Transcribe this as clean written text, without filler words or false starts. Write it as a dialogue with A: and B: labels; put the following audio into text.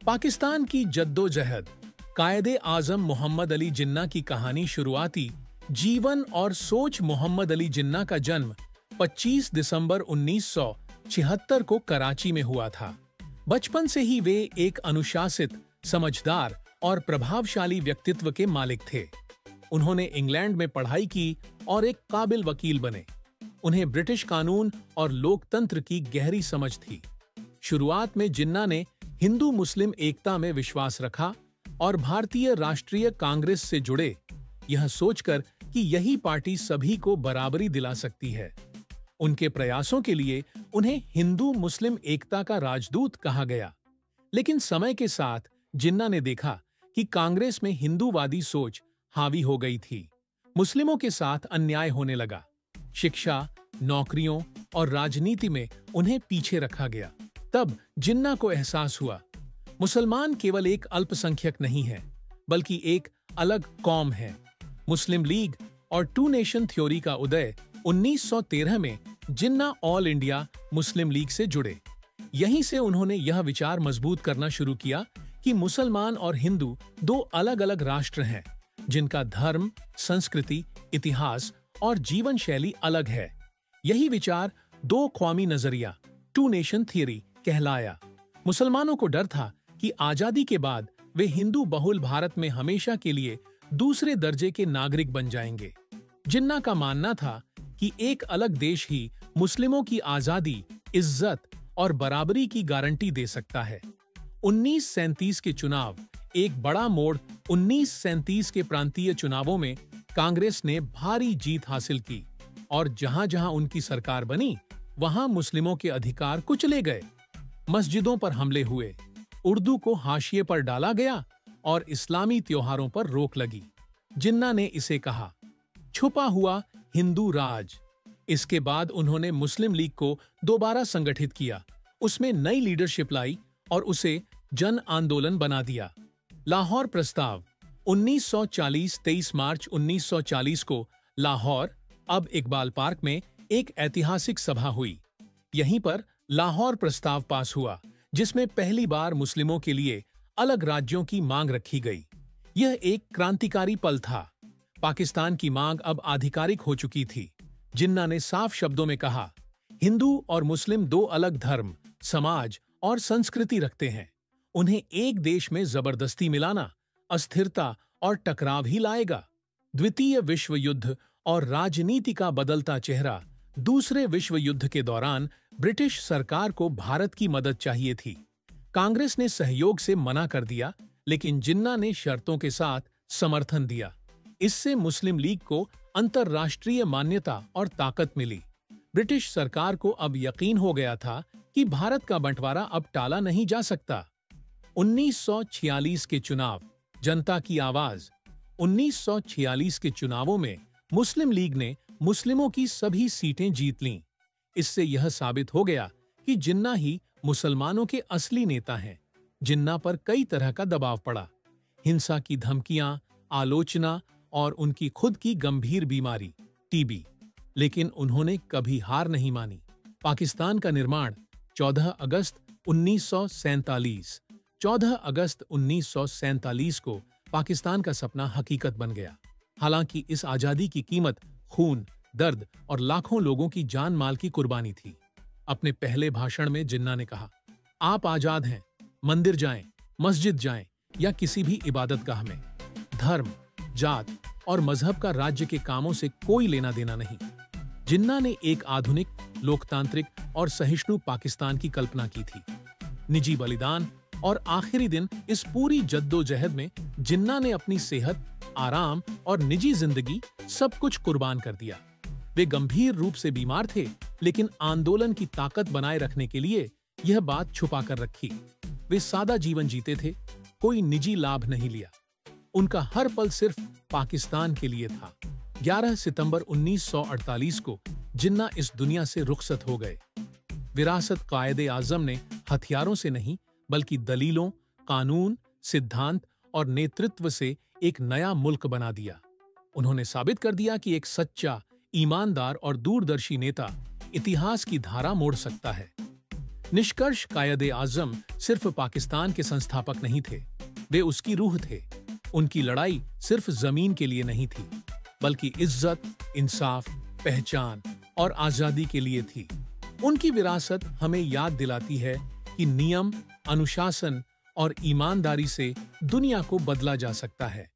A: पाकिस्तान की जद्दोजहद कायदे आजम मोहम्मद अली जिन्ना की कहानी शुरुआती जीवन और सोच। मोहम्मद अली जिन्ना का जन्म 25 दिसंबर 1976 को कराची में हुआ था। बचपन से ही वे एक अनुशासित, समझदार और प्रभावशाली व्यक्तित्व के मालिक थे। उन्होंने इंग्लैंड में पढ़ाई की और एक काबिल वकील बने। उन्हें ब्रिटिश कानून और लोकतंत्र की गहरी समझ थी। शुरुआत में जिन्ना ने हिंदू मुस्लिम एकता में विश्वास रखा और भारतीय राष्ट्रीय कांग्रेस से जुड़े, यह सोचकर कि यही पार्टी सभी को बराबरी दिला सकती है। उनके प्रयासों के लिए उन्हें हिंदू मुस्लिम एकता का राजदूत कहा गया। लेकिन समय के साथ जिन्ना ने देखा कि कांग्रेस में हिंदूवादी सोच हावी हो गई थी। मुस्लिमों के साथ अन्याय होने लगा। शिक्षा, नौकरियों और राजनीति में उन्हें पीछे रखा गया। तब जिन्ना को एहसास हुआ, मुसलमान केवल एक अल्पसंख्यक नहीं है, बल्कि एक अलग कौम है। मुस्लिम लीग और टू नेशन थ्योरी का उदय 1913 में जिन्ना ऑल इंडिया मुस्लिम लीग से जुड़े। यहीं से उन्होंने यह विचार मजबूत करना शुरू किया कि मुसलमान और हिंदू दो अलग-अलग राष्ट्र हैं, जिनका धर्म, संस्कृति, इतिहास और जीवन शैली अलग है। यही विचार दो कौमी नजरिया, टू नेशन थ्योरी कहलाया। मुसलमानों को डर था कि आजादी के बाद वे हिंदू बहुल भारत में हमेशा के लिए दूसरे दर्जे के नागरिक बन जाएंगे। जिन्ना का मानना था कि एक अलग देश ही मुस्लिमों की आजादी, इज्जत और बराबरी की गारंटी दे सकता है। 1937 के चुनाव एक बड़ा मोड़। 1937 के प्रांतीय चुनावों में कांग्रेस ने भारी जीत हासिल की और जहां-जहां उनकी सरकार बनी, वहां मुस्लिमों के अधिकार कुचले गए। मस्जिदों पर हमले हुए, उर्दू को हाशिए पर डाला गया और इस्लामी त्योहारों पर रोक लगी। जिन्ना ने इसे कहा, छुपा हुआ हिंदू राज। इसके बाद उन्होंने मुस्लिम लीग को दोबारा संगठित किया, उसमें नई लीडरशिप लाई और उसे जन आंदोलन बना दिया। लाहौर प्रस्ताव 1940 23 मार्च 1940 को लाहौर, अब इकबाल पार्क में एक ऐतिहासिक सभा हुई। यहीं पर लाहौर प्रस्ताव पास हुआ, जिसमें पहली बार मुस्लिमों के लिए अलग राज्यों की मांग रखी गई। यह एक क्रांतिकारी पल था। पाकिस्तान की मांग अब आधिकारिक हो चुकी थी। जिन्ना ने साफ शब्दों में कहा, हिंदू और मुस्लिम दो अलग धर्म, समाज और संस्कृति रखते हैं। उन्हें एक देश में जबरदस्ती मिलाना अस्थिरता और टकराव ही लाएगा। द्वितीय विश्व युद्ध और राजनीति का बदलता चेहरा। दूसरे विश्व युद्ध के दौरान ब्रिटिश सरकार को भारत की मदद चाहिए थी। कांग्रेस ने सहयोग से मना कर दिया, लेकिन जिन्ना ने शर्तों के साथ समर्थन दिया। इससे मुस्लिम लीग को अंतर्राष्ट्रीय मान्यता और ताकत मिली। ब्रिटिश सरकार को अब यकीन हो गया था कि भारत का बंटवारा अब टाला नहीं जा सकता। 1946 के चुनाव, जनता की आवाज। 1946 के चुनावों में मुस्लिम लीग ने मुस्लिमों की सभी सीटें जीत लीं। इससे यह साबित हो गया कि जिन्ना ही मुसलमानों के असली नेता हैं। जिन्ना पर कई तरह का दबाव पड़ा, हिंसा की धमकियां, आलोचना और उनकी खुद की गंभीर बीमारी, टीबी। लेकिन उन्होंने कभी हार नहीं मानी। पाकिस्तान का निर्माण 14 अगस्त 1947। 14 अगस्त 1947 को पाकिस्तान का सपना हकीकत बन गया। हालांकि इस आजादी की कीमत खून, दर्द और लाखों लोगों की जान माल की कुर्बानी थी। अपने पहले भाषण में जिन्ना ने कहा, आप आजाद हैं, मंदिर जाएं, मस्जिद जाएं या किसी भी इबादतगाह में। धर्म, जात और मजहब का राज्य के कामों से कोई लेना देना नहीं। जिन्ना ने एक आधुनिक, लोकतांत्रिक और सहिष्णु पाकिस्तान की कल्पना की थी। निजी बलिदान और आखिरी दिन, इस पूरी जद्दोजहद में जिन्ना ने अपनी सेहत, आराम और निजी जिंदगी सब कुछ कुर्बान कर दिया। वे गंभीर रूप से बीमार थे, लेकिन आंदोलन की ताकत बनाए रखने के लिए यह बात छुपा कर रखी। वे सादा जीवन जीते थे, कोई निजी लाभ नहीं लिया। उनका हर पल सिर्फ पाकिस्तान के लिए था। 11 सितंबर 1948 को जिन्ना इस दुनिया से रुखसत हो गए। विरासत कायदे आजम ने हथियारों से नहीं, बल्कि दलीलों, कानून, सिद्धांत और नेतृत्व से एक नया मुल्क बना दिया। उन्होंने साबित कर दिया कि एक सच्चा, ईमानदार और दूरदर्शी नेता इतिहास की धारा मोड़ सकता है। निष्कर्ष, कायदे आजम सिर्फ पाकिस्तान के संस्थापक नहीं थे, वे उसकी रूह थे। उनकी लड़ाई सिर्फ जमीन के लिए नहीं थी, बल्कि इज्जत, इंसाफ, पहचान और आजादी के लिए थी। उनकी विरासत हमें याद दिलाती है कि नियम, अनुशासन और ईमानदारी से दुनिया को बदला जा सकता है।